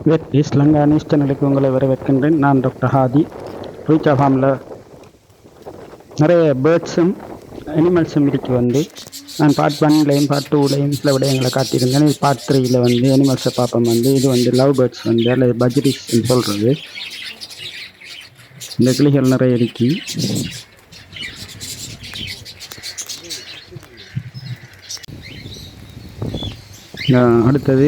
வெட் east Lanka news சேனலுக்கு உங்களை வரவேற்கின்றேன். நான் டாக்டர் ஹாதி. ரீச்சா ஃபார்மில் நிறைய பேர்ட்ஸும் அனிமல்ஸும் இருக்கு. நான் பார்ட் 1லையும் பார்ட் 2லையும் சில விடயங்களை காட்டியிருந்தேன். இது பார்ட் 3ல் அனிமல்ஸை பார்ப்போம். இது லவ் பேர்ட்ஸ் அல்லது பஜ்ரிஸ் சொல்கிறது. இந்த கிளிகள் நிறைய இருக்கு. அடுத்தது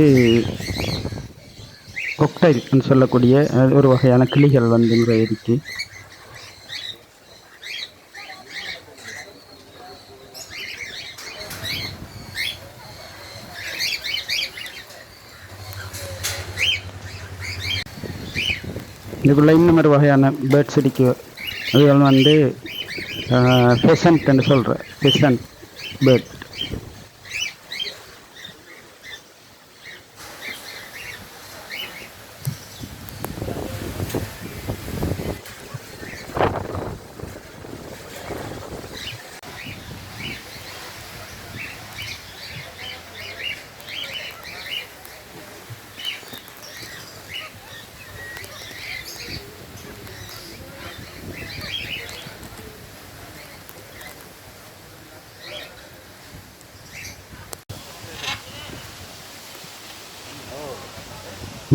கொக்டைல் சொல்லக்கூடிய ஒரு வகையான கிளிகள் நிறைய இருக்கு. இதுக்குள்ள இன்னும் ஒரு வகையான பேர்ட்ஸ் இருக்கு. அதுகள் ஃபெசன்ட்னு சொல்கிற ஃபெசன்ட் பேர்ட்.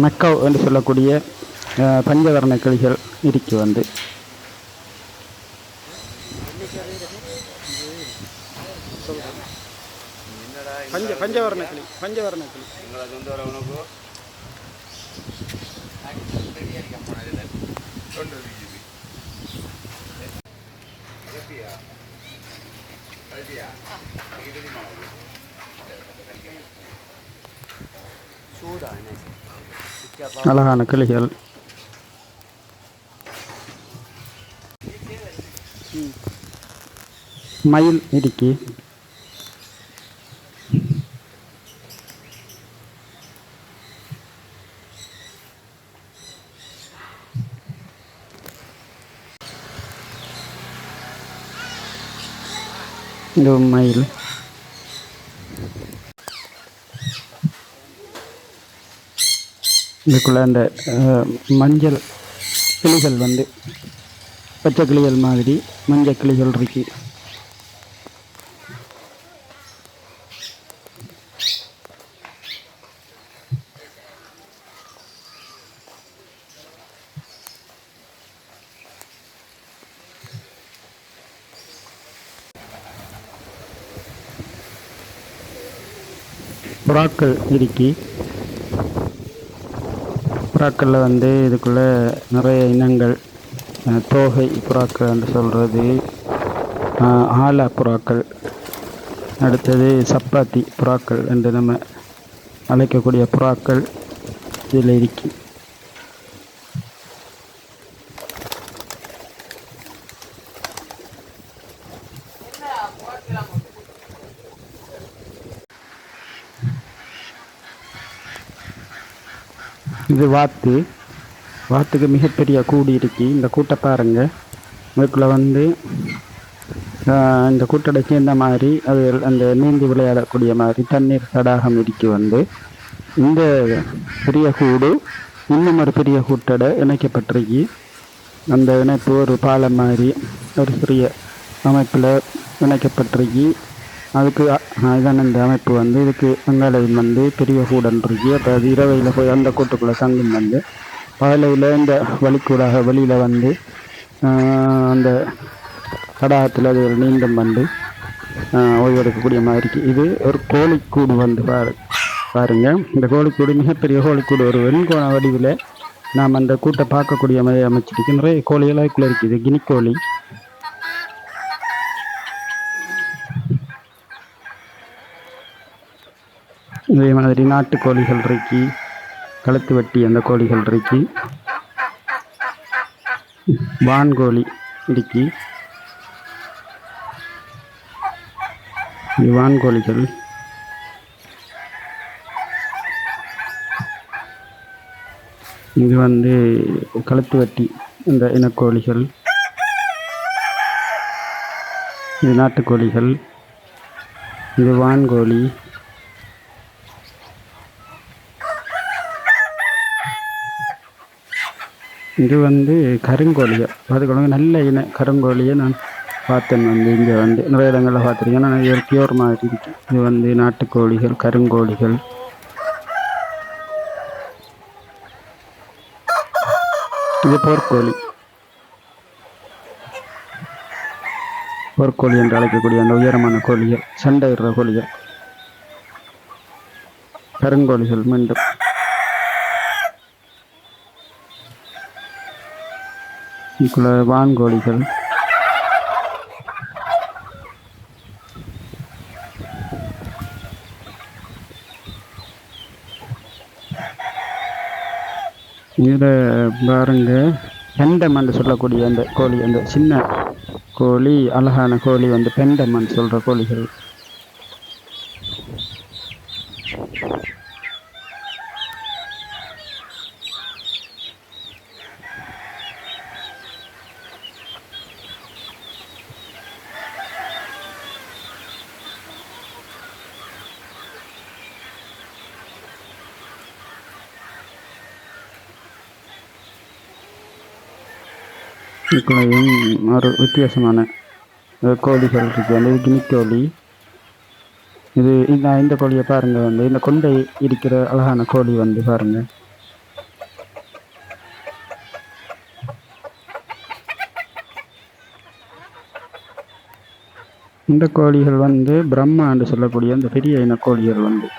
மெக்கவ் என்று சொல்லக்கூடிய பஞ்சவர்ண கிளிகள் இருக்கு. பஞ்சவர்ண கிளி அழகான கிளிகள். மயில் இருக்கு. இது மயில். இதுக்குள்ள அந்த மஞ்சள் கிளிகள் பச்சை கிளிகள் மாதிரி மஞ்சள் கிளிகள் இருக்கு. புறாக்கள் இருக்கு. புறாக்களில் இதுக்குள்ளே நிறைய இனங்கள். தோகை புறாக்கள் என்று சொல்கிறது, ஆலா புறாக்கள், அடுத்தது சப்பாத்தி புறாக்கள் என்று நம்ம அழைக்கக்கூடிய புறாக்கள் இதில் இருக்கு. இது வாத்துக்கு மிகப்பெரிய கூடு இருக்கு. இந்த கூட்டை பாருங்க. இதுக்குள்ள இந்த கூட்டடைக்கு இந்த மாதிரி அது அந்த நீந்தி விளையாடக்கூடிய மாதிரி தண்ணீர் தடாகம் இருக்கு. இந்த பெரிய கூடு இன்னும் ஒரு பெரிய கூட்டடை இணைக்கப்பட்டிருக்கு. அந்த இணைப்பு ஒரு பாலம் மாதிரி ஒரு சிறிய அமைப்பில் இணைக்கப்பட்டிருக்கு. அதுக்கு இதான் இந்த அமைப்பு. இதுக்கு அங்காலையும் பெரிய கூடன் இருக்கு. அப்போ அது இரவையில் போய் அந்த கூட்டுக்குள்ளே தங்கும். பகலையில் இந்த வழிக்கூடாக வெளியில் அந்த தடாகத்தில் அது நீந்தம் ஓய்வெடுக்கக்கூடிய மாதிரி இருக்குது. இது ஒரு கோழிக்கூடு பாருங்க. இந்த கோழிக்கூடு மிகப்பெரிய கோழிக்கூடு, ஒரு வெண்கோண வடிவில் நாம் அந்த கூட்டை பார்க்கக்கூடிய மாதிரி அமைச்சிருக்கு. நிறைய கோழிகள் அதுக்குள்ளே இருக்குது. கினிக்கோழி. இதே மாதிரி நாட்டுக்கோழிகள் இருக்கு. கழுத்து வெட்டி அந்த கோழிகள் இருக்கு. வான்கோழி இருக்கு. வான்கோழிகள். இது கழுத்து வெட்டி இந்த இனக்கோழிகள். இது நாட்டுக்கோழிகள். இது வான்கோழி. இது வந்து கருங்கோழிகள் பார்த்துக்கொள்ளுங்க, நல்ல இன கருங்கோழியை நான் பார்த்தேன். வந்து இங்கே வந்து நிறைய இடங்களில் பார்த்துருக்கேன். ஆனால் இது ஒரு பியூர் மாதிரி இருக்கு. இது வந்து நாட்டுக்கோழிகள், கருங்கோழிகள். இது போர்க்கோழி. போர்க்கோழி என்று அழைக்கக்கூடிய அந்த உயரமான கோழிகள், சண்டையிடுற கோழிகள், கருங்கோழிகள். மீண்டும் இதுக்குள்ள வான்கோழிகள். இதில் பாருங்க, பெண்டம் என்று சொல்லக்கூடிய அந்த கோழி, அந்த சின்ன கோழி, அழகான கோழி வந்து பெண்டம் என்று சொல்கிற கோழிகள். இதுக்குள்ளேயும் ஒரு வித்தியாசமான கோழிகள் இருக்குது. அந்த கினி கோழி. இது இந்த கோழியை பாருங்க, வந்து இந்த கொண்டை இருக்கிற அழகான கோழி வந்து பாருங்க. இந்த கோழிகள் வந்து பிரம்மா என்று சொல்லக்கூடிய அந்த பெரிய இன கோழிகள் வந்து.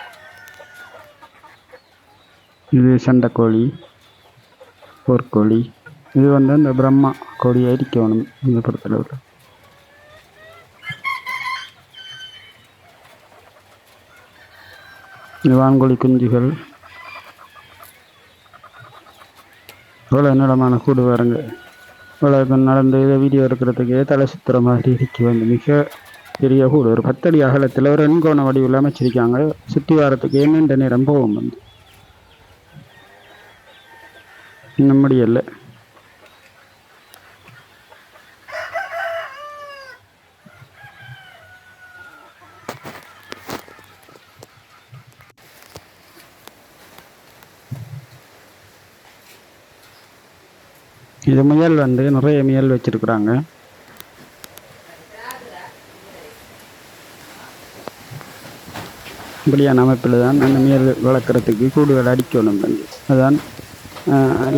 இது சண்டைக்கோழி, போர்க்கோழி. இது வந்து அந்த பிரம்மா கோழியை இருக்கணும் இந்த பொறுத்தளவில். இது வான்கோழி குஞ்சுகள். இவ்வளோ நீளமான கூடு பாருங்க. இவ்வளோ நடந்து இதை வீடியோ எடுக்கிறதுக்கே தலை சுத்துற மாதிரி இருக்கு. வந்து மிக பெரிய கூடு, ஒரு 10 அடி அகலத்தில் ஒரு எண்கோண வடிவில் அமைச்சிருக்காங்க. சுற்றி வாரத்துக்கு நீண்ட நேரம் போகும். வந்து இன்னும் முடியலை. இது முயல் வந்து நிறைய முயல் வச்சிருக்கிறாங்க. இப்படியான அமைப்பில் தான் அந்த முயல் வளர்க்குறதுக்கு கூடுதல் அடிக்கணும். வந்து அதுதான்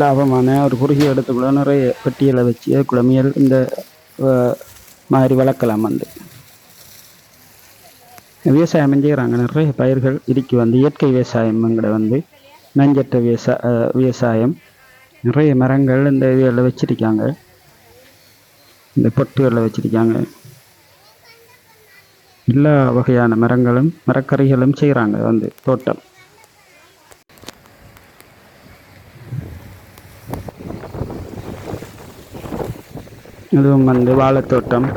லாபமான ஒரு குறுகிய இடத்துக்குள்ள நிறைய பெட்டிகளை வச்சு அதுக்குள்ள முயல் இந்த மாதிரி வளர்க்கலாம். வந்து விவசாயம் செய்கிறாங்க, நிறைய பயிர்கள் இருக்கு. வந்து இயற்கை விவசாயம்ங்கிற வந்து நஞ்சற்ற விவசாயம். நிறைய மரங்கள் இந்த இதுகளில் வச்சிருக்காங்க, இந்த பொட்டுகளில் வச்சிருக்காங்க. எல்லா வகையான மரங்களும் மரக்கறிகளும் செய்கிறாங்க வந்து தோட்டம். இதுவும் வந்து வாழைத்தோட்டம்.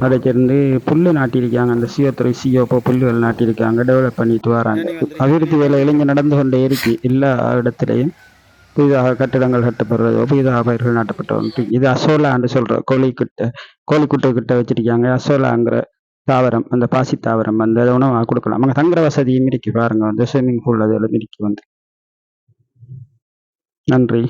அதை சேர்ந்து புல்லு நாட்டியிருக்காங்க. அந்த CO3 CO4 புல்லுகள் நாட்டியிருக்காங்க, டெவலப் பண்ணிட்டு வராங்க. அபிவிருத்தி வேலைகள் இங்கே நடந்து கொண்டே இருக்கு. எல்லா இடத்துலையும் புதிதாக கட்டிடங்கள் கட்டப்படுறதோ, புதிதாக பயிர்கள் நாட்டப்பட்டோன்ட்டு. இது அசோலான்னு சொல்கிற கோழிக்குட்டை கிட்ட வச்சிருக்காங்க. அசோலாங்கிற தாவரம், அந்த பாசி தாவரம் வந்து அதை உணவாக கொடுக்கலாம். அங்கே தங்குற வசதியும் இருக்கு பாருங்க. வந்து ஸ்விம்மிங் பூல் அதெல்லாம் இருக்கு. வந்து நன்றி.